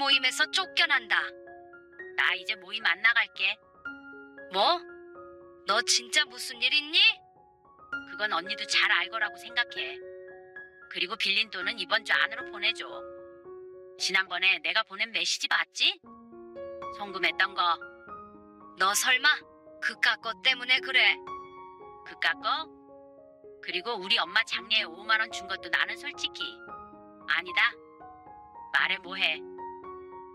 모임에서 쫓겨난다. 나 이제 모임 안 나갈게. 뭐? 너 진짜 무슨 일 있니? 그건 언니도 잘 알 거라고 생각해. 그리고 빌린 돈은 이번 주 안으로 보내줘. 지난번에 내가 보낸 메시지 봤지? 송금했던 거. 너 설마 그깟 것 때문에 그래? 그깟 거? 그리고 우리 엄마 장례에 5만 원 준 것도 나는 솔직히 아니다. 말해 뭐해.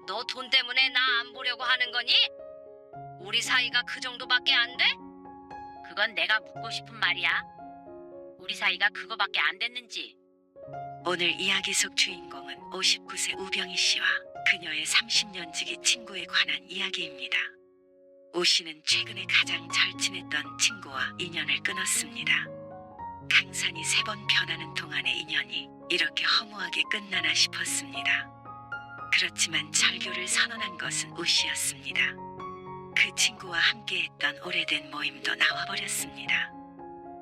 너 돈 때문에 나 안 보려고 하는 거니? 우리 사이가 그 정도밖에 안 돼? 그건 내가 묻고 싶은 말이야. 우리 사이가 그거밖에 안 됐는지. 오늘 이야기 속 주인공은 59세 우병희 씨와 그녀의 30년 지기 친구에 관한 이야기입니다. 오 씨는 최근에 가장 절친했던 친구와 인연을 끊었습니다. 강산이 3번 변하는 동안의 인연이 이렇게 허무하게 끝나나 싶었습니다. 그렇지만 절교를 선언한 것은 오 씨였습니다. 그 친구와 함께했던 오래된 모임도 나와버렸습니다.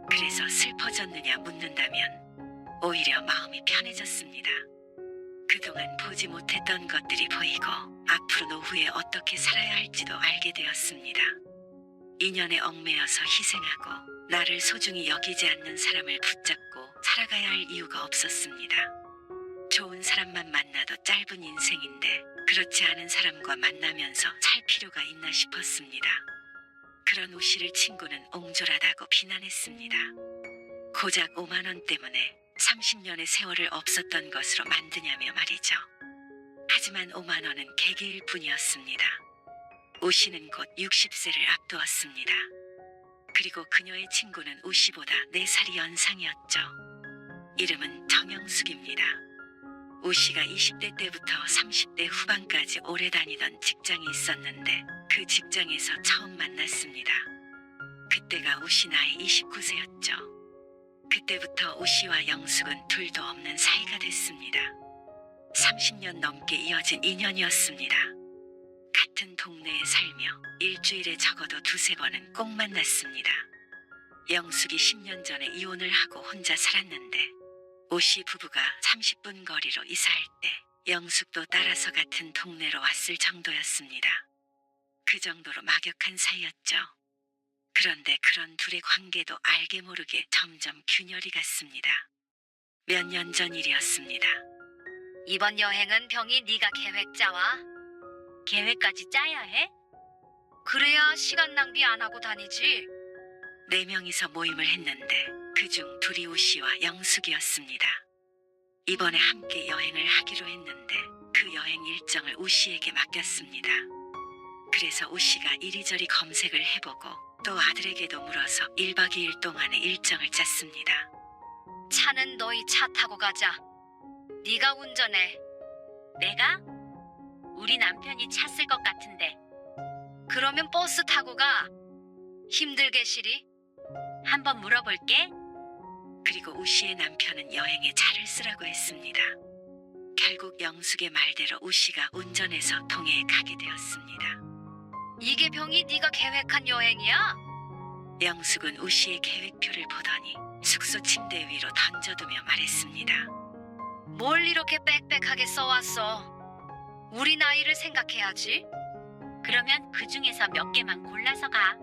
그래서 슬퍼졌느냐 묻는다면 오히려 마음이 편해졌습니다. 그동안 보지 못했던 것들이 보이고 앞으로 노후에 어떻게 살아야 할지도 알게 되었습니다. 인연에 얽매여서 희생하고 나를 소중히 여기지 않는 사람을 붙잡고 살아가야 할 이유가 없었습니다. 좋은 사람만 만나도 짧은 인생인데 그렇지 않은 사람과 만나면서 살 필요가 있나 싶었습니다. 그런 오 씨를 친구는 옹졸하다고 비난했습니다. 고작 5만 원 때문에 30년의 세월을 없었던 것으로 만드냐며 말이죠. 하지만 5만 원은 개개일 뿐이었습니다. 오 씨는 곧 60세를 앞두었습니다. 그리고 그녀의 친구는 오 씨보다 4살이 연상이었죠. 이름은 정영숙입니다. 오 씨가 20대 때부터 30대 후반까지 오래 다니던 직장이 있었는데 그 직장에서 처음 만났습니다. 그때가 오 씨 나이 29세였죠. 그때부터 오 씨와 영숙은 둘도 없는 사이가 됐습니다. 30년 넘게 이어진 인연이었습니다. 같은 동네에 살며 일주일에 적어도 2~3번은 꼭 만났습니다. 영숙이 10년 전에 이혼을 하고 혼자 살았는데 오 씨 부부가 30분 거리로 이사할 때 영숙도 따라서 같은 동네로 왔을 정도였습니다. 그 정도로 막역한 사이였죠. 그런데 그런 둘의 관계도 알게 모르게 점점 균열이 갔습니다. 몇 년 전 일이었습니다. 이번 여행은 병이 네가 계획 짜와. 계획까지 짜야 해? 그래야 시간 낭비 안 하고 다니지. 4명이서 모임을 했는데 그중 둘이 오 씨와 영숙이었습니다. 이번에 함께 여행을 하기로 했는데 그 여행 일정을 오 씨에게 맡겼습니다. 그래서 오 씨가 이리저리 검색을 해보고 또 아들에게도 물어서 1박 2일 동안의 일정을 짰습니다. 차는 너희 차 타고 가자. 네가 운전해. 내가? 우리 남편이 차 쓸 것 같은데. 그러면 버스 타고 가. 힘들게 시리? 한번 물어볼게. 그리고 오 씨의 남편은 여행에 차를 쓰라고 했습니다. 결국 영숙의 말대로 오 씨가 운전해서 동해에 가게 되었습니다. 이게 병이 네가 계획한 여행이야? 영숙은 오 씨의 계획표를 보더니 숙소 침대 위로 던져두며 말했습니다. 뭘 이렇게 빽빽하게 써왔어? 우리 나이를 생각해야지. 그러면 그 중에서 몇 개만 골라서 가.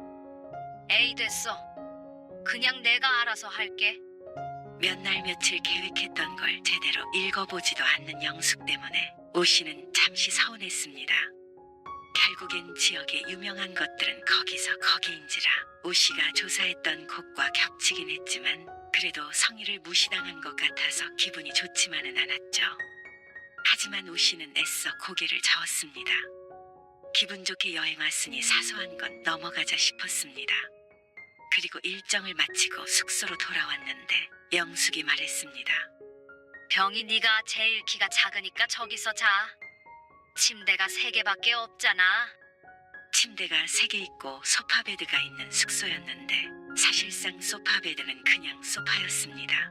에이 됐어. 그냥 내가 알아서 할게. 몇 날 며칠 계획했던 걸 제대로 읽어보지도 않는 영숙 때문에 오 씨는 잠시 서운했습니다. 결국엔 지역의 유명한 것들은 거기서 거기인지라 오 씨가 조사했던 곳과 겹치긴 했지만 그래도 성의를 무시당한 것 같아서 기분이 좋지만은 않았죠. 하지만 오 씨는 애써 고개를 저었습니다. 기분 좋게 여행 왔으니 사소한 건 넘어가자 싶었습니다. 그리고 일정을 마치고 숙소로 돌아왔는데 영숙이 말했습니다. 병이 네가 제일 키가 작으니까 저기서 자. 침대가 3개밖에 없잖아. 침대가 3개 있고 소파베드가 있는 숙소였는데 사실상 소파베드는 그냥 소파였습니다.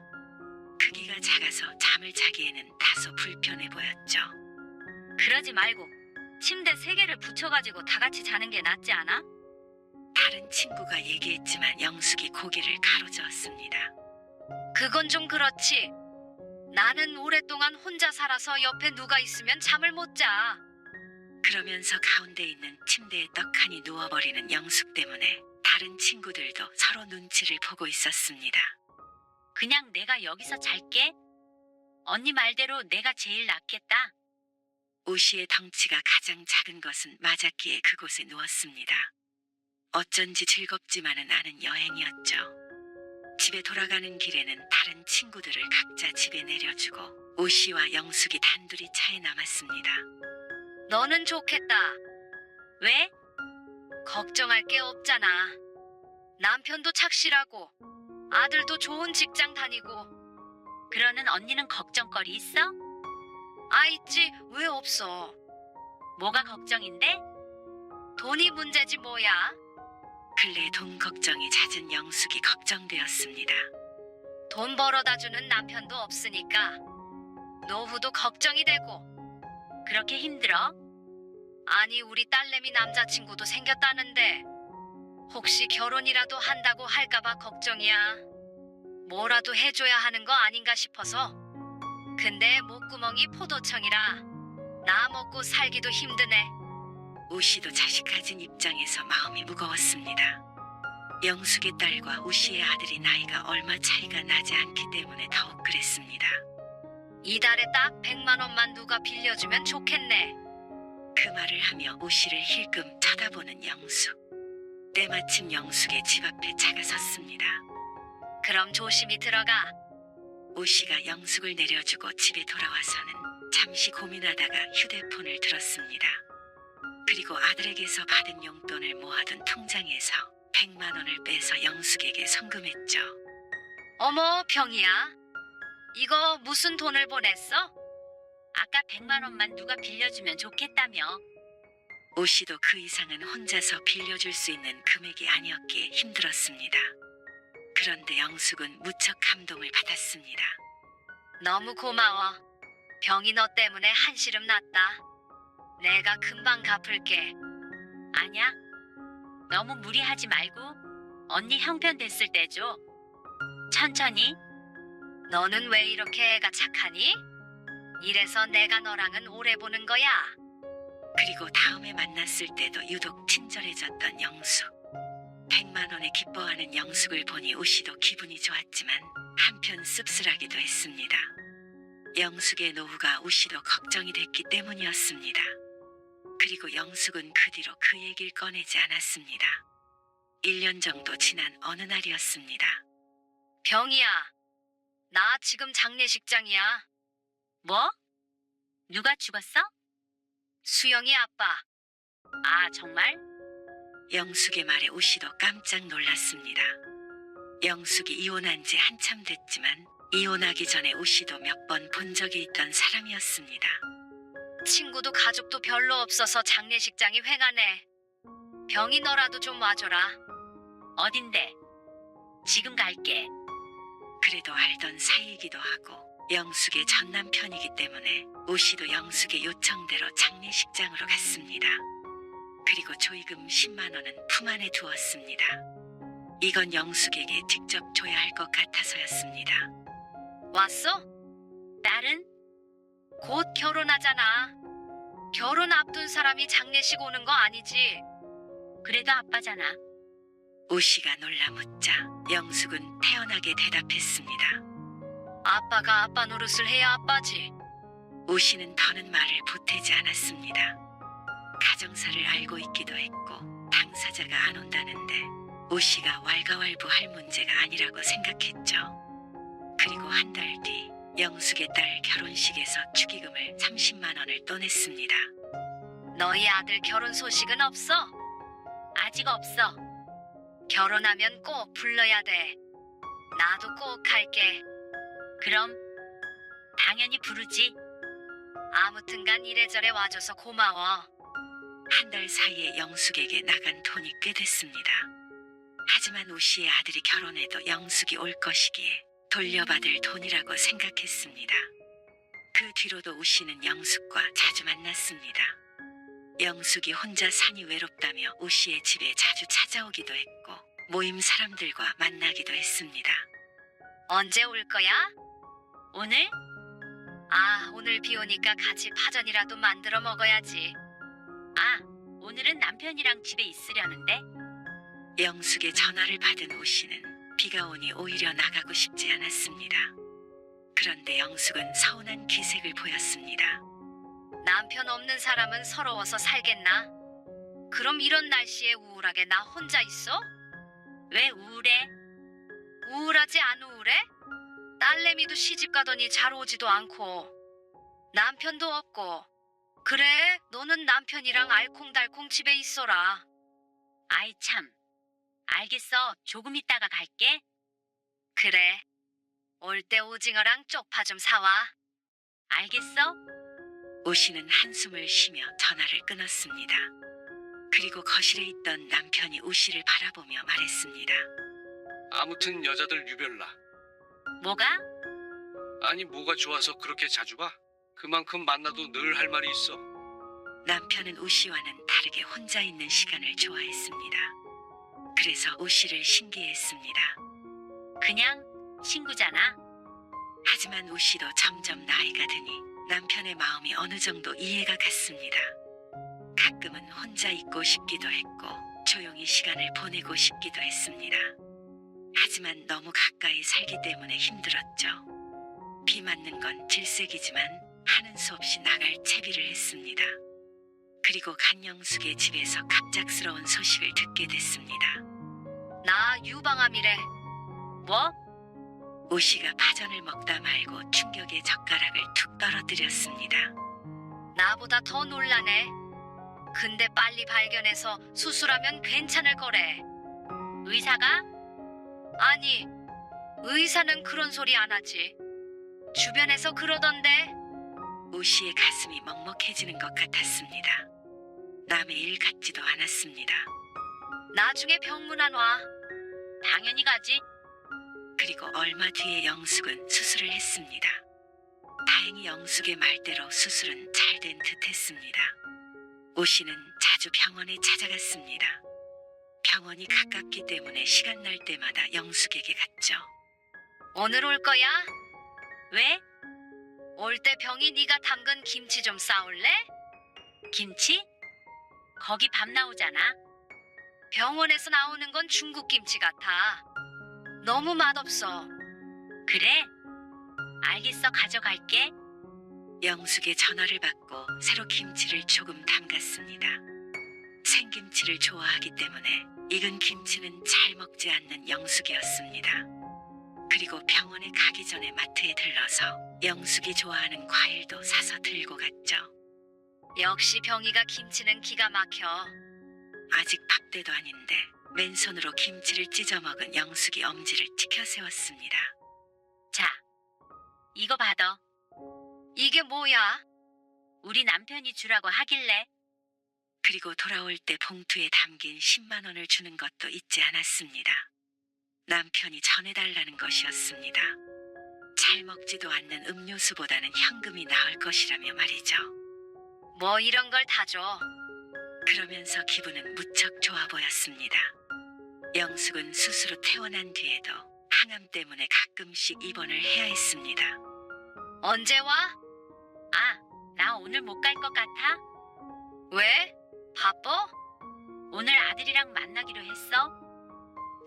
크기가 작아서 잠을 자기에는 다소 불편해 보였죠. 그러지 말고 침대 3개를 붙여가지고 다 같이 자는 게 낫지 않아? 다른 친구가 얘기했지만 영숙이 고개를 가로저었습니다. 그건 좀 그렇지. 나는 오랫동안 혼자 살아서 옆에 누가 있으면 잠을 못 자. 그러면서 가운데 있는 침대에 떡하니 누워버리는 영숙 때문에 다른 친구들도 서로 눈치를 보고 있었습니다. 그냥 내가 여기서 잘게. 언니 말대로 내가 제일 낫겠다. 오씨의 덩치가 가장 작은 것은 맞았기에 그곳에 누웠습니다. 어쩐지 즐겁지만은 않은 여행이었죠. 집에 돌아가는 길에는 다른 친구들을 각자 집에 내려주고 오씨와 영숙이 단둘이 차에 남았습니다. 너는 좋겠다. 왜? 걱정할 게 없잖아. 남편도 착실하고 아들도 좋은 직장 다니고. 그러는 언니는 걱정거리 있어? 있지. 왜 없어? 뭐가 걱정인데? 돈이 문제지 뭐야. 근래 돈 걱정이 잦은 영숙이 걱정되었습니다. 돈 벌어다 주는 남편도 없으니까 노후도 걱정이 되고. 그렇게 힘들어? 아니, 우리 딸내미 남자친구도 생겼다는데 혹시 결혼이라도 한다고 할까봐 걱정이야. 뭐라도 해줘야 하는 거 아닌가 싶어서. 근데 목구멍이 포도청이라 나 먹고 살기도 힘드네. 오씨도 자식 가진 입장에서 마음이 무거웠습니다. 영숙의 딸과 오씨의 아들이 나이가 얼마 차이가 나지 않기 때문에 더욱 그랬습니다. 이달에 딱 100만 원만 누가 빌려주면 좋겠네. 그 말을 하며 오씨를 힐끔 쳐다보는 영숙. 때마침 영숙의 집 앞에 차가 섰습니다. 그럼 조심히 들어가. 오씨가 영숙을 내려주고 집에 돌아와서는 잠시 고민하다가 휴대폰을 들었습니다. 그리고 아들에게서 받은 용돈을 모아둔 통장에서 100만 원을 빼서 영숙에게 송금했죠. 어머, 병이야. 이거 무슨 돈을 보냈어? 아까 100만 원만 누가 빌려주면 좋겠다며. 오씨도 그 이상은 혼자서 빌려줄 수 있는 금액이 아니었기에 힘들었습니다. 그런데 영숙은 무척 감동을 받았습니다. 너무 고마워. 병이 너 때문에 한시름 났다. 내가 금방 갚을게. 아냐? 너무 무리하지 말고 언니 형편 됐을 때 줘. 천천히. 너는 왜 이렇게 애가 착하니? 이래서 내가 너랑은 오래 보는 거야. 그리고 다음에 만났을 때도 유독 친절해졌던 영숙. 100만 원에 기뻐하는 영숙을 보니 오씨도 기분이 좋았지만 한편 씁쓸하기도 했습니다. 영숙의 노후가 오씨도 걱정이 됐기 때문이었습니다. 그리고 영숙은 그 뒤로 그 얘기를 꺼내지 않았습니다. 1년 정도 지난 어느 날이었습니다. 병이야. 나 지금 장례식장이야. 뭐? 누가 죽었어? 수영이 아빠. 아, 정말? 영숙의 말에 오씨도 깜짝 놀랐습니다. 영숙이 이혼한 지 한참 됐지만 이혼하기 전에 오씨도 몇 번 본 적이 있던 사람이었습니다. 친구도 가족도 별로 없어서 장례식장이 횡하네. 병이 너라도 좀 와줘라. 어딘데? 지금 갈게. 그래도 알던 사이이기도 하고 영숙의 전 남편이기 때문에 오씨도 영숙의 요청대로 장례식장으로 갔습니다. 그리고 조의금 10만 원은 품 안에 두었습니다. 이건 영숙에게 직접 줘야 할 것 같아서였습니다. 왔어? 딸은? 곧 결혼하잖아. 결혼 앞둔 사람이 장례식 오는 거 아니지? 그래도 아빠잖아. 오씨가 놀라 묻자 영숙은 태연하게 대답했습니다. 아빠가 아빠 노릇을 해야 아빠지. 오씨는 더는 말을 보태지 않았습니다. 가정사를 알고 있기도 했고 당사자가 안 온다는데 오씨가 왈가왈부할 문제가 아니라고 생각했죠. 그리고 한 달 뒤 영숙의 딸 결혼식에서 축의금을 30만 원을 떠냈습니다. 너희 아들 결혼 소식은 없어? 아직 없어. 결혼하면 꼭 불러야 돼. 나도 꼭 갈게. 그럼 당연히 부르지. 아무튼간 이래저래 와줘서 고마워. 한 달 사이에 영숙에게 나간 돈이 꽤 됐습니다. 하지만 오씨의 아들이 결혼해도 영숙이 올 것이기에 돌려받을 돈이라고 생각했습니다. 그 뒤로도 오씨는 영숙과 자주 만났습니다. 영숙이 혼자 사니 외롭다며 오씨의 집에 자주 찾아오기도 했고 모임 사람들과 만나기도 했습니다. 언제 올 거야? 오늘? 오늘 비 오니까 같이 파전이라도 만들어 먹어야지. 아, 오늘은 남편이랑 집에 있으려는데. 영숙의 전화를 받은 오 씨는 비가 오니 오히려 나가고 싶지 않았습니다. 그런데 영숙은 서운한 기색을 보였습니다. 남편 없는 사람은 서러워서 살겠나? 그럼 이런 날씨에 우울하게 나 혼자 있어? 왜 우울해? 우울하지 안 우울해? 딸내미도 시집 가더니 잘 오지도 않고 남편도 없고. 그래, 너는 남편이랑 알콩달콩 집에 있어라. 아이 참. 알겠어. 조금 있다가 갈게. 그래, 올 때 오징어랑 쪽파 좀 사와. 알겠어? 오 씨는 한숨을 쉬며 전화를 끊었습니다. 그리고 거실에 있던 남편이 오 씨를 바라보며 말했습니다. 아무튼 여자들 유별나. 뭐가? 아니 뭐가 좋아서 그렇게 자주 봐? 그만큼 만나도 늘 할 말이 있어. 남편은 오 씨와는 다르게 혼자 있는 시간을 좋아했습니다. 그래서 오 씨를 신기해했습니다. 그냥 친구잖아. 하지만 오 씨도 점점 나이가 드니 남편의 마음이 어느 정도 이해가 갔습니다. 가끔은 혼자 있고 싶기도 했고 조용히 시간을 보내고 싶기도 했습니다. 하지만 너무 가까이 살기 때문에 힘들었죠. 비 맞는 건 질색이지만 하는 수 없이 나갈 채비를 했습니다. 그리고 간영숙의 집에서 갑작스러운 소식을 듣게 됐습니다. 나 유방암이래. 뭐? 오 씨가 파전을 먹다 말고 충격의 젓가락을 툭 떨어뜨렸습니다. 나보다 더 놀라네. 근데 빨리 발견해서 수술하면 괜찮을 거래. 의사가? 아니, 의사는 그런 소리 안 하지. 주변에서 그러던데. 오 씨의 가슴이 먹먹해지는 것 같았습니다. 남의 일 같지도 않았습니다. 나중에 병문 안 와. 당연히 가지. 그리고 얼마 뒤에 영숙은 수술을 했습니다. 다행히 영숙의 말대로 수술은 잘 된 듯 했습니다. 오 씨는 자주 병원에 찾아갔습니다. 병원이 가깝기 때문에 시간 날 때마다 영숙에게 갔죠. 오늘 올 거야? 왜? 올 때 병이 네가 담근 김치 좀 싸올래? 김치? 거기 밥 나오잖아. 병원에서 나오는 건 중국 김치 같아. 너무 맛없어. 그래? 알겠어. 가져갈게. 영숙의 전화를 받고 새로 김치를 조금 담갔습니다. 생김치를 좋아하기 때문에 익은 김치는 잘 먹지 않는 영숙이었습니다. 그리고 병원에 가기 전에 마트에 들러서 영숙이 좋아하는 과일도 사서 들고 갔죠. 역시 병이가 김치는 기가 막혀. 아직 밥때도 아닌데 맨손으로 김치를 찢어 먹은 영숙이 엄지를 치켜 세웠습니다. 자, 이거 받아. 이게 뭐야? 우리 남편이 주라고 하길래. 그리고 돌아올 때 봉투에 담긴 10만 원을 주는 것도 잊지 않았습니다. 남편이 전해달라는 것이었습니다. 잘 먹지도 않는 음료수보다는 현금이 나을 것이라며 말이죠. 뭐 이런 걸 다 줘. 그러면서 기분은 무척 좋아 보였습니다. 영숙은 수술 후 퇴원한 뒤에도 항암 때문에 가끔씩 입원을 해야 했습니다. 언제 와? 아, 나 오늘 못 갈 것 같아. 왜? 바빠? 오늘 아들이랑 만나기로 했어.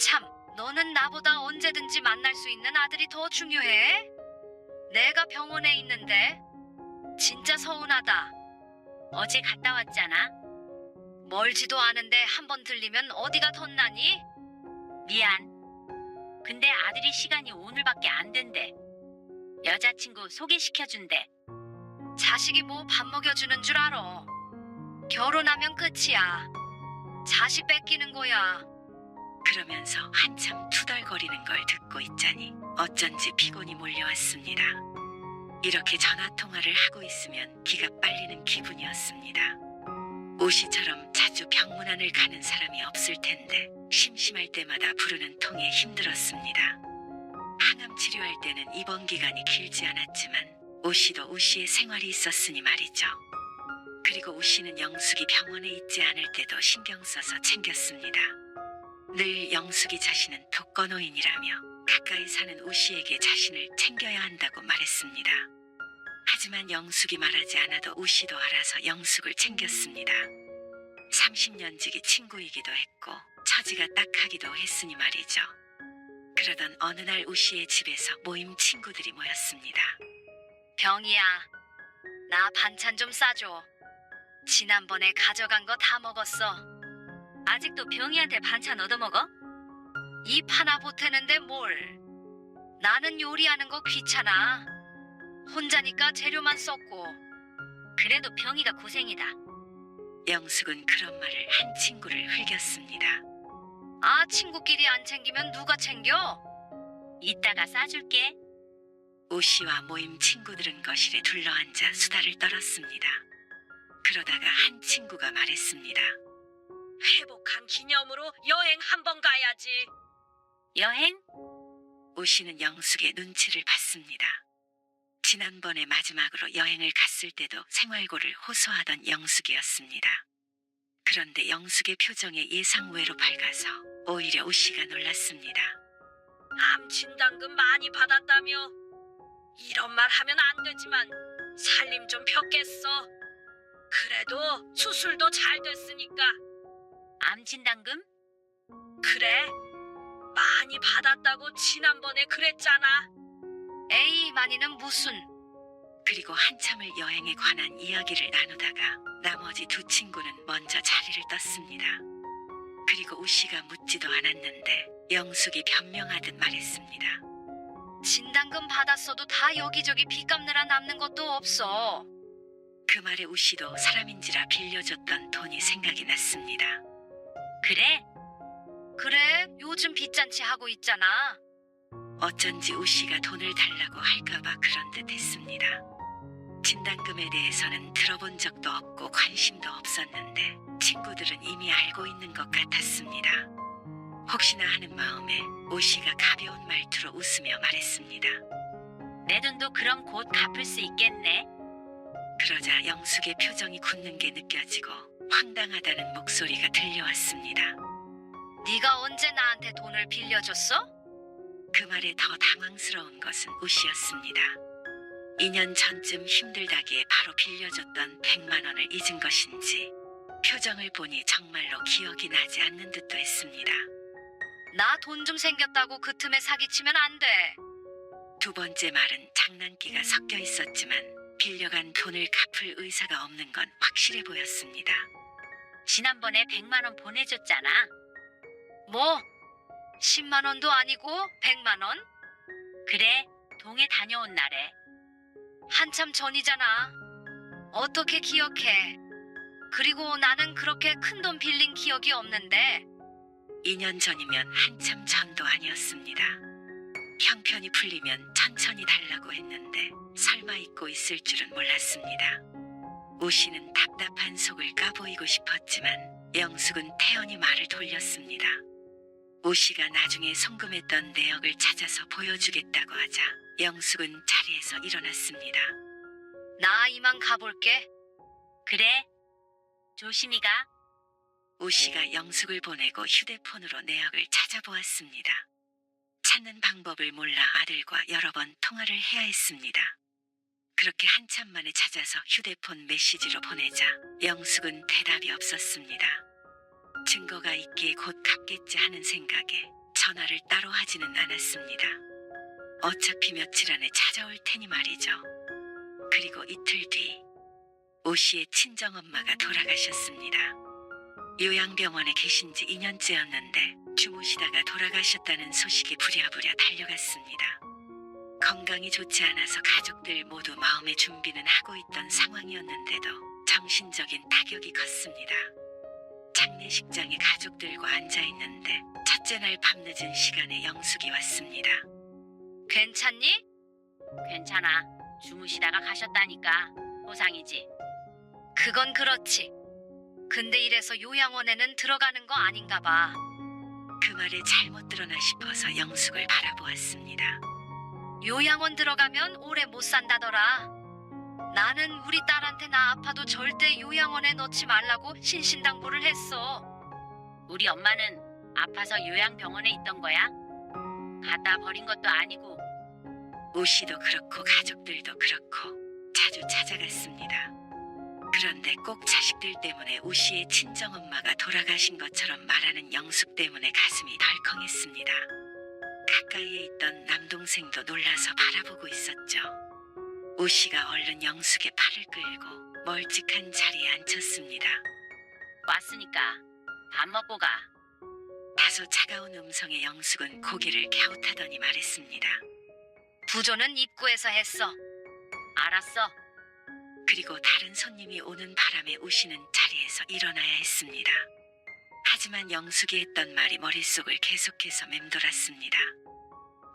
참, 너는 나보다 언제든지 만날 수 있는 아들이 더 중요해? 내가 병원에 있는데. 진짜 서운하다. 어제 갔다 왔잖아. 멀지도 않은데 한 번 들리면 어디가 덧나니? 미안. 근데 아들이 시간이 오늘밖에 안 된대. 여자친구 소개시켜준대. 자식이 뭐 밥 먹여주는 줄 알아. 결혼하면 끝이야. 자식 뺏기는 거야. 그러면서 한참 투덜거리는 걸 듣고 있자니 어쩐지 피곤이 몰려왔습니다. 이렇게 전화통화를 하고 있으면 기가 빨리는 기분이었습니다. 오씨처럼 자주 병문안을 가는 사람이 없을 텐데 심심할 때마다 부르는 통에 힘들었습니다. 항암 치료할 때는 입원 기간이 길지 않았지만 오씨도 오씨의 생활이 있었으니 말이죠. 그리고 오씨는 영숙이 병원에 있지 않을 때도 신경 써서 챙겼습니다. 늘 영숙이 자신은 독거노인이라며 가까이 사는 오씨에게 자신을 챙겨야 한다고 말했습니다. 하지만 영숙이 말하지 않아도 오씨도 알아서 영숙을 챙겼습니다. 30년지기 친구이기도 했고 처지가 딱하기도 했으니 말이죠. 그러던 어느 날 우씨의 집에서 모임 친구들이 모였습니다. 병이야, 나 반찬 좀 싸줘. 지난번에 가져간 거 다 먹었어. 아직도 병이한테 반찬 얻어먹어? 입 하나 보태는데 뭘. 나는 요리하는 거 귀찮아. 혼자니까 재료만 썼고. 그래도 병이가 고생이다. 영숙은 그런 말을 한 친구를 흘겼습니다. 아, 친구끼리 안 챙기면 누가 챙겨? 이따가 싸줄게. 우씨와 모임 친구들은 거실에 둘러앉아 수다를 떨었습니다. 그러다가 한 친구가 말했습니다. 회복한 기념으로 여행 한번 가야지. 여행? 우씨는 영숙의 눈치를 봤습니다. 지난번에 마지막으로 여행을 갔을 때도 생활고를 호소하던 영숙이었습니다. 그런데 영숙의 표정에 예상 외로 밝아서 오히려 우씨가 놀랐습니다. 암 진단금 많이 받았다며. 이런 말 하면 안 되지만 살림 좀 폈겠어. 그래도 수술도 잘 됐으니까. 암 진단금? 그래, 많이 받았다고 지난번에 그랬잖아. 에이, 많이는 무슨. 그리고 한참을 여행에 관한 이야기를 나누다가 나머지 두 친구는 먼저 자리를 떴습니다. 그리고 우씨가 묻지도 않았는데 영숙이 변명하듯 말했습니다. 진단금 받았어도 다 여기저기 빚 갚느라 남는 것도 없어. 그 말에 우씨도 사람인지라 빌려줬던 돈이 생각이 났습니다. 그래? 그래, 요즘 빚잔치 하고 있잖아. 어쩐지 우씨가 돈을 달라고 할까봐 그런 듯 했습니다. 진단금에 대해서는 들어본 적도 없고 관심도 없었는데 친구들은 이미 알고 있는 것 같았습니다. 혹시나 하는 마음에 우씨가 가벼운 말투로 웃으며 말했습니다. 내 돈도 그럼 곧 갚을 수 있겠네. 그러자 영숙의 표정이 굳는 게 느껴지고 황당하다는 목소리가 들려왔습니다. 네가 언제 나한테 돈을 빌려줬어? 그 말에 더 당황스러운 것은 우씨였습니다. 2년 전쯤 힘들다기에 바로 빌려줬던 100만 원을 잊은 것인지 표정을 보니 정말로 기억이 나지 않는 듯도 했습니다. 나 돈 좀 생겼다고 그 틈에 사기치면 안 돼. 두 번째 말은 장난기가 섞여 있었지만 빌려간 돈을 갚을 의사가 없는 건 확실해 보였습니다. 지난번에 100만 원 보내줬잖아. 뭐? 10만 원도 아니고 100만 원? 그래, 동해 다녀온 날에. 한참 전이잖아. 어떻게 기억해? 그리고 나는 그렇게 큰 돈 빌린 기억이 없는데. 2년 전이면 한참 전도 아니었습니다. 형편이 풀리면 천천히 달라고 했는데 설마 잊고 있을 줄은 몰랐습니다. 우씨는 답답한 속을 까보이고 싶었지만 영숙은 태연히 말을 돌렸습니다. 우씨가 나중에 송금했던 내역을 찾아서 보여주겠다고 하자 영숙은 자리에서 일어났습니다. 나 이만 가볼게. 그래, 조심히 가. 우씨가 영숙을 보내고 휴대폰으로 내역을 찾아보았습니다. 찾는 방법을 몰라 아들과 여러 번 통화를 해야 했습니다. 그렇게 한참 만에 찾아서 휴대폰 메시지로 보내자 영숙은 대답이 없었습니다. 증거가 있기에 곧 갚겠지 하는 생각에 전화를 따로 하지는 않았습니다. 어차피 며칠 안에 찾아올 테니 말이죠. 그리고 이틀 뒤 우씨의 친정엄마가 돌아가셨습니다. 요양병원에 계신 지 2년째였는데 주무시다가 돌아가셨다는 소식에 부랴부랴 달려갔습니다. 건강이 좋지 않아서 가족들 모두 마음의 준비는 하고 있던 상황이었는데도 정신적인 타격이 컸습니다. 장례식장에 가족들과 앉아있는데 첫째 날 밤늦은 시간에 영숙이 왔습니다. 괜찮니? 괜찮아. 주무시다가 가셨다니까. 보상이지. 그건 그렇지. 근데 이래서 요양원에는 들어가는 거 아닌가 봐. 그 말에 잘못 들었나 싶어서 영숙을 바라보았습니다. 요양원 들어가면 오래 못 산다더라. 나는 우리 딸한테 나 아파도 절대 요양원에 넣지 말라고 신신당부를 했어. 우리 엄마는 아파서 요양병원에 있던 거야. 갖다 버린 것도 아니고. 우씨도 그렇고 가족들도 그렇고 자주 찾아갔습니다. 그런데 꼭 자식들 때문에 오 씨의 친정엄마가 돌아가신 것처럼 말하는 영숙 때문에 가슴이 덜컹했습니다. 가까이에 있던 남동생도 놀라서 바라보고 있었죠. 오 씨가 얼른 영숙의 팔을 끌고 멀찍한 자리에 앉혔습니다. 왔으니까 밥 먹고 가. 다소 차가운 음성의 영숙은 고개를 갸웃하더니 말했습니다. 부조는 입구에서 했어. 알았어. 그리고 다른 손님이 오는 바람에 오 씨는 자리에서 일어나야 했습니다. 하지만 영숙이 했던 말이 머릿속을 계속해서 맴돌았습니다.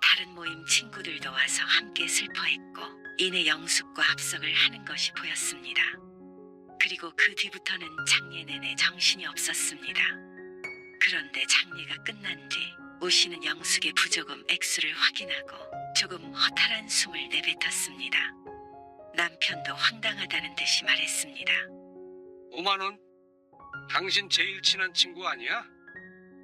다른 모임 친구들도 와서 함께 슬퍼했고 이내 영숙과 합석을 하는 것이 보였습니다. 그리고 그 뒤부터는 장례 내내 정신이 없었습니다. 그런데 장례가 끝난 뒤 오 씨는 영숙의 부조금 액수를 확인하고 조금 허탈한 숨을 내뱉었습니다. 남편도 황당하다는 듯이 말했습니다. 5만 원? 당신 제일 친한 친구 아니야?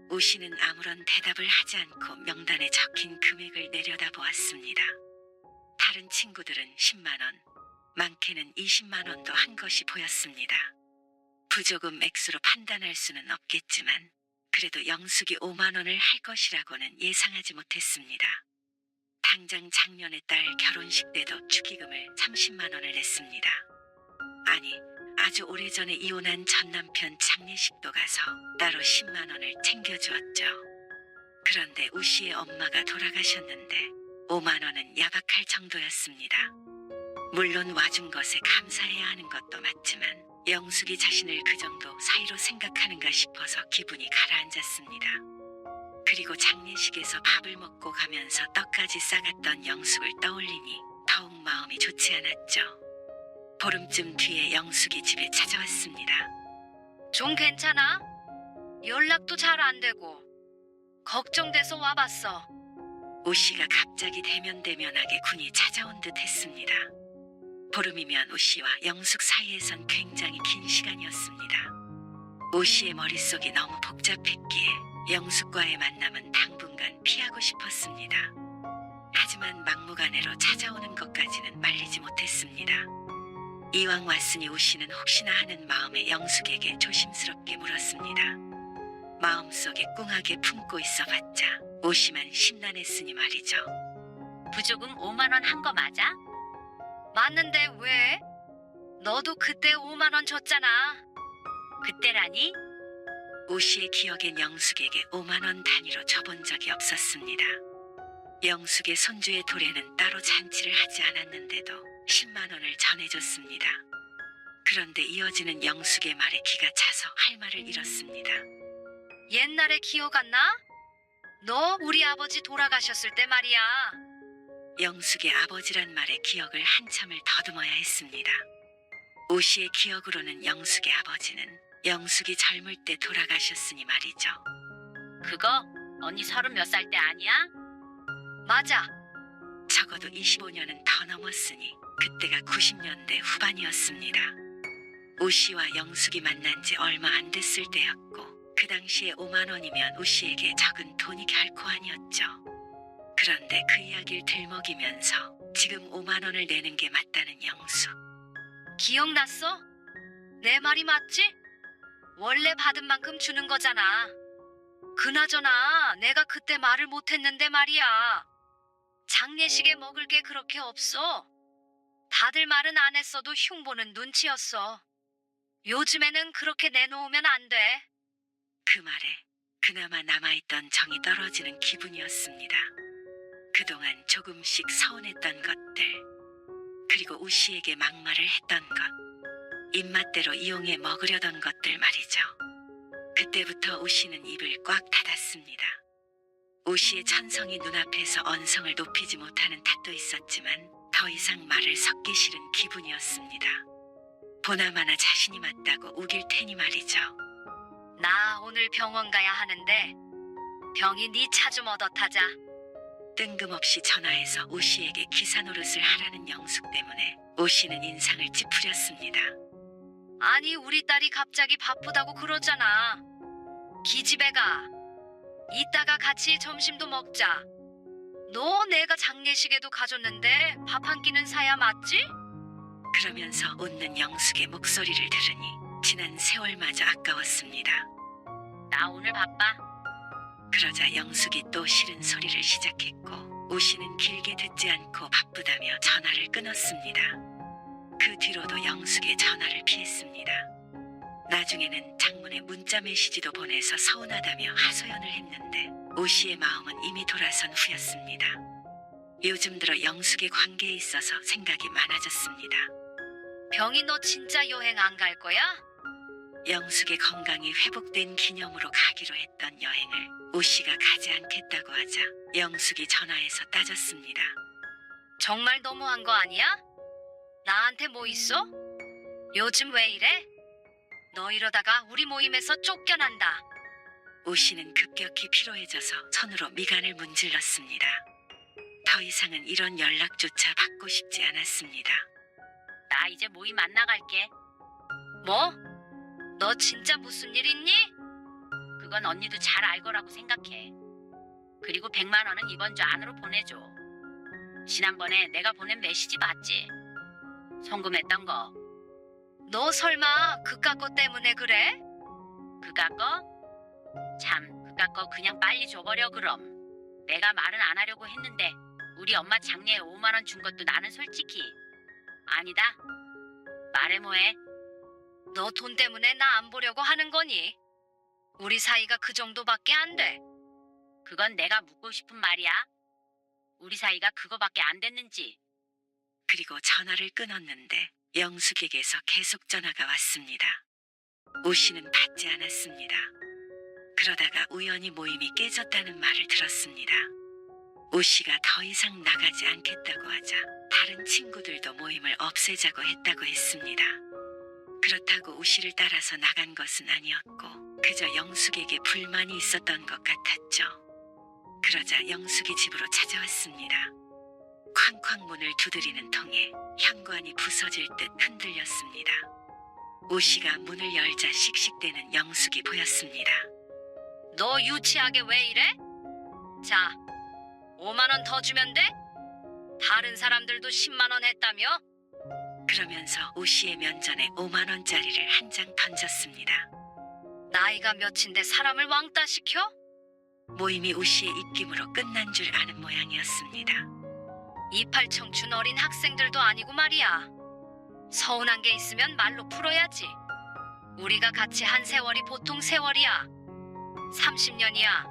오 씨는 아무런 대답을 하지 않고 명단에 적힌 금액을 내려다보았습니다. 다른 친구들은 10만 원, 많게는 20만 원도 한 것이 보였습니다. 부조금 액수로 판단할 수는 없겠지만 그래도 영숙이 5만 원을 할 것이라고는 예상하지 못했습니다. 당장 작년에 딸 결혼식 때도 축의금을 30만 원을 냈습니다. 아니, 아주 오래전에 이혼한 전 남편 장례식도 가서 따로 10만 원을 챙겨주었죠. 그런데 우 씨의 엄마가 돌아가셨는데 5만 원은 야박할 정도였습니다. 물론 와준 것에 감사해야 하는 것도 맞지만 영숙이 자신을 그 정도 사이로 생각하는가 싶어서 기분이 가라앉았습니다. 그리고 장례식에서 밥을 먹고 가면서 떡까지 싸갔던 영숙을 떠올리니 더욱 마음이 좋지 않았죠. 보름쯤 뒤에 영숙이 집에 찾아왔습니다. 좀 괜찮아? 연락도 잘 안 되고 걱정돼서 와봤어. 오 씨가 갑자기 대면대면하게 군이 찾아온 듯 했습니다. 보름이면 오 씨와 영숙 사이에선 굉장히 긴 시간이었습니다. 오 씨의 머릿속이 너무 복잡했기에 영숙과의 만남은 당분간 피하고 싶었습니다. 하지만 막무가내로 찾아오는 것까지는 말리지 못했습니다. 이왕 왔으니 오 씨는 혹시나 하는 마음에 영숙에게 조심스럽게 물었습니다. 마음속에 꿍하게 품고 있어봤자 오 씨만 심란했으니 말이죠. 부조금 5만 원 한 거 맞아? 맞는데 왜? 너도 그때 5만 원 줬잖아. 그때라니? 오 씨의 기억엔 영숙에게 5만 원 단위로 줘본 적이 없었습니다. 영숙의 손주의 돌에는 따로 잔치를 하지 않았는데도 10만 원을 전해줬습니다. 그런데 이어지는 영숙의 말에 기가 차서 할 말을 잃었습니다. 옛날에 기억 안 나? 너 우리 아버지 돌아가셨을 때 말이야. 영숙의 아버지란 말에 기억을 한참을 더듬어야 했습니다. 오 씨의 기억으로는 영숙의 아버지는 영숙이 젊을 때 돌아가셨으니 말이죠. 그거 언니 30 몇 살 때 아니야? 맞아. 적어도 25년은 더 넘었으니 그때가 90년대 후반이었습니다. 오 씨와 영숙이 만난 지 얼마 안 됐을 때였고 그 당시에 5만 원이면 오 씨에게 적은 돈이 결코 아니었죠. 그런데 그 이야기를 들먹이면서 지금 5만 원을 내는 게 맞다는 영숙. 기억났어? 내 말이 맞지? 원래 받은 만큼 주는 거잖아. 그나저나 내가 그때 말을 못했는데 말이야. 장례식에 먹을 게 그렇게 없어. 다들 말은 안 했어도 흉보는 눈치였어. 요즘에는 그렇게 내놓으면 안 돼. 그 말에 그나마 남아있던 정이 떨어지는 기분이었습니다. 그동안 조금씩 서운했던 것들, 그리고 우 씨에게 막말을 했던 것, 입맛대로 이용해 먹으려던 것들 말이죠. 그때부터 우 씨는 입을 꽉 닫았습니다. 우 씨의 천성이 눈앞에서 언성을 높이지 못하는 탓도 있었지만 더 이상 말을 섞기 싫은 기분이었습니다. 보나마나 자신이 맞다고 우길 테니 말이죠. 나 오늘 병원 가야 하는데 병이 네 차 좀 얻어타자. 뜬금없이 전화해서 오 씨에게 기사 노릇을 하라는 영숙 때문에 오 씨는 인상을 찌푸렸습니다. 아니 우리 딸이 갑자기 바쁘다고 그러잖아. 기집애 가. 이따가 같이 점심도 먹자. 너 내가 장례식에도 가줬는데 밥 한 끼는 사야 맞지? 그러면서 웃는 영숙의 목소리를 들으니 지난 세월마저 아까웠습니다. 나 오늘 바빠. 그러자 영숙이 또 싫은 소리를 시작했고 오씨는 길게 듣지 않고 바쁘다며 전화를 끊었습니다. 그 뒤로도 영숙의 전화를 피했습니다. 나중에는 장문의 문자 메시지도 보내서 서운하다며 하소연을 했는데 오씨의 마음은 이미 돌아선 후였습니다. 요즘 들어 영숙의 관계에 있어서 생각이 많아졌습니다. 병이 너 진짜 여행 안 갈 거야? 영숙의 건강이 회복된 기념으로 가기로 했던 여행을 오씨가 가지 않겠다고 하자 영숙이 전화해서 따졌습니다. 정말 너무한 거 아니야? 나한테 뭐 있어? 요즘 왜 이래? 너 이러다가 우리 모임에서 쫓겨난다. 오씨는 급격히 피로해져서 손으로 미간을 문질렀습니다. 더 이상은 이런 연락조차 받고 싶지 않았습니다. 나 이제 모임 안 나갈게. 뭐? 너 진짜 무슨 일 있니? 그건 언니도 잘 알 거라고 생각해. 그리고 100만 원은 이번 주 안으로 보내줘. 지난번에 내가 보낸 메시지 봤지? 송금했던 거. 너 설마 그깟 거 때문에 그래? 그깟 거? 참, 그깟 거 그냥 빨리 줘버려 그럼. 내가 말은 안 하려고 했는데 우리 엄마 장례에 5만 원 준 것도 나는 솔직히 아니다. 말해 뭐해? 너 돈 때문에 나 안 보려고 하는 거니? 우리 사이가 그 정도밖에 안 돼. 그건 내가 묻고 싶은 말이야. 우리 사이가 그거밖에 안 됐는지. 그리고 전화를 끊었는데 영숙에게서 계속 전화가 왔습니다. 오씨는 받지 않았습니다. 그러다가 우연히 모임이 깨졌다는 말을 들었습니다. 오씨가 더 이상 나가지 않겠다고 하자 다른 친구들도 모임을 없애자고 했다고 했습니다. 그렇다고 오씨를 따라서 나간 것은 아니었고 그저 영숙에게 불만이 있었던 것 같았죠. 그러자 영숙이 집으로 찾아왔습니다. 쾅쾅 문을 두드리는 통에 현관이 부서질 듯 흔들렸습니다. 오씨가 문을 열자 씩씩대는 영숙이 보였습니다. 너 유치하게 왜 이래? 자, 5만 원 더 주면 돼? 다른 사람들도 10만 원 했다며? 그러면서 오씨의 면전에 5만 원짜리를 한 장 던졌습니다. 나이가 몇인데 사람을 왕따 시켜? 모임이 오씨의 입김으로 끝난 줄 아는 모양이었습니다. 이팔 청춘 어린 학생들도 아니고 말이야. 서운한 게 있으면 말로 풀어야지. 우리가 같이 한 세월이 보통 세월이야. 30년이야.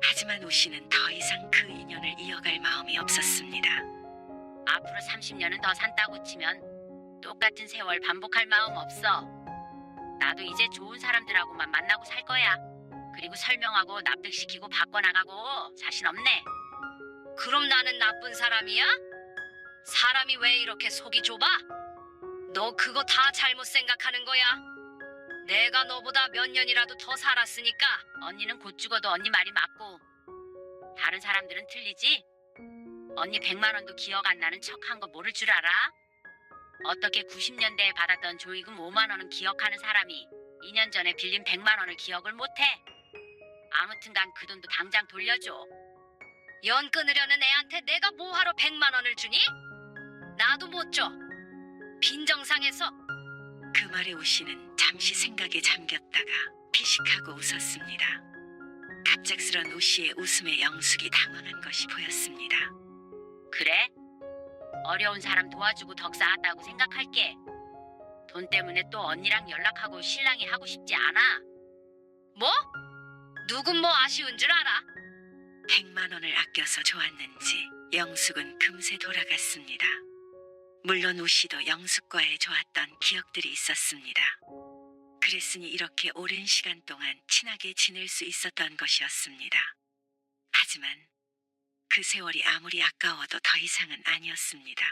하지만 오씨는 더 이상 그 인연을 이어갈 마음이 없었습니다. 앞으로 30년은 더 산다고 치면 똑같은 세월 반복할 마음 없어. 나도 이제 좋은 사람들하고만 만나고 살 거야. 그리고 설명하고 납득시키고 바꿔나가고 자신 없네. 그럼 나는 나쁜 사람이야? 사람이 왜 이렇게 속이 좁아? 너 그거 다 잘못 생각하는 거야. 내가 너보다 몇 년이라도 더 살았으니까. 언니는 곧 죽어도 언니 말이 맞고 다른 사람들은 틀리지? 언니 100만 원도 기억 안 나는 척한 거 모를 줄 알아? 어떻게 90년대에 받았던 조의금 5만 원은 기억하는 사람이 2년 전에 빌린 100만 원을 기억을 못해? 아무튼간 그 돈도 당장 돌려줘. 연 끊으려는 애한테 내가 뭐하러 100만 원을 주니? 나도 못 줘. 빈정상해서. 그 말에 오씨는 잠시 생각에 잠겼다가 피식하고 웃었습니다. 갑작스런 오씨의 웃음에 영숙이 당황한 것이 보였습니다. 그래? 어려운 사람 도와주고 덕 쌓았다고 생각할게. 돈 때문에 또 언니랑 연락하고 신랑이 하고 싶지 않아. 뭐? 누군 뭐 아쉬운 줄 알아? 100만 원을 아껴서 좋았는지 영숙은 금세 돌아갔습니다. 물론 오씨도 영숙과의 좋았던 기억들이 있었습니다. 그랬으니 이렇게 오랜 시간 동안 친하게 지낼 수 있었던 것이었습니다. 하지만 그 세월이 아무리 아까워도 더 이상은 아니었습니다.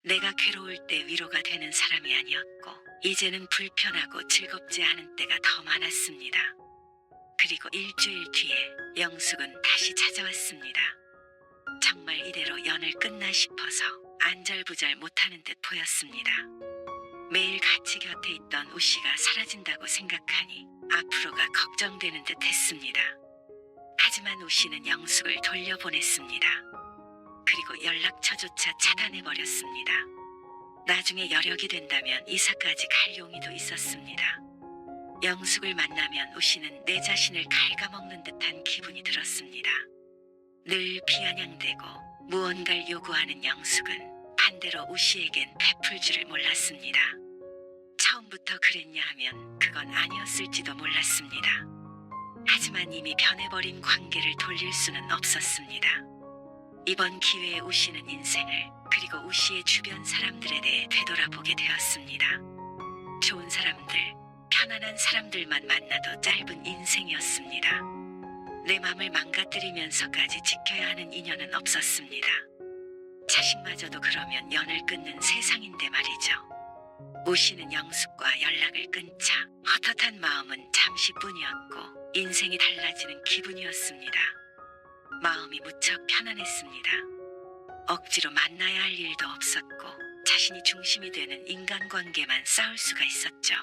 내가 괴로울 때 위로가 되는 사람이 아니었고 이제는 불편하고 즐겁지 않은 때가 더 많았습니다. 그리고 일주일 뒤에 영숙은 다시 찾아왔습니다. 정말 이대로 연을 끝나 싶어서 안절부절 못하는 듯 보였습니다. 매일 같이 곁에 있던 오씨가 사라진다고 생각하니 앞으로가 걱정되는 듯 했습니다. 하지만 오씨는 영숙을 돌려보냈습니다. 그리고 연락처조차 차단해버렸습니다. 나중에 여력이 된다면 이사까지 갈 용의도 있었습니다. 영숙을 만나면 우씨는 내 자신을 갉아먹는 듯한 기분이 들었습니다. 늘 비아냥대고 무언가를 요구하는 영숙은 반대로 우씨에겐 베풀 줄을 몰랐습니다. 처음부터 그랬냐 하면 그건 아니었을지도 몰랐습니다. 하지만 이미 변해버린 관계를 돌릴 수는 없었습니다. 이번 기회에 우씨는 인생을 그리고 우씨의 주변 사람들에 대해 되돌아보게 되었습니다. 좋은 사람들, 편안한 사람들만 만나도 짧은 인생이었습니다. 내 맘을 망가뜨리면서까지 지켜야 하는 인연은 없었습니다. 자식마저도 그러면 연을 끊는 세상인데 말이죠. 우씨는 영숙과 연락을 끊자 헛헛한 마음은 잠시뿐이었고 인생이 달라지는 기분이었습니다. 마음이 무척 편안했습니다. 억지로 만나야 할 일도 없었고 자신이 중심이 되는 인간관계만 쌓을 수가 있었죠.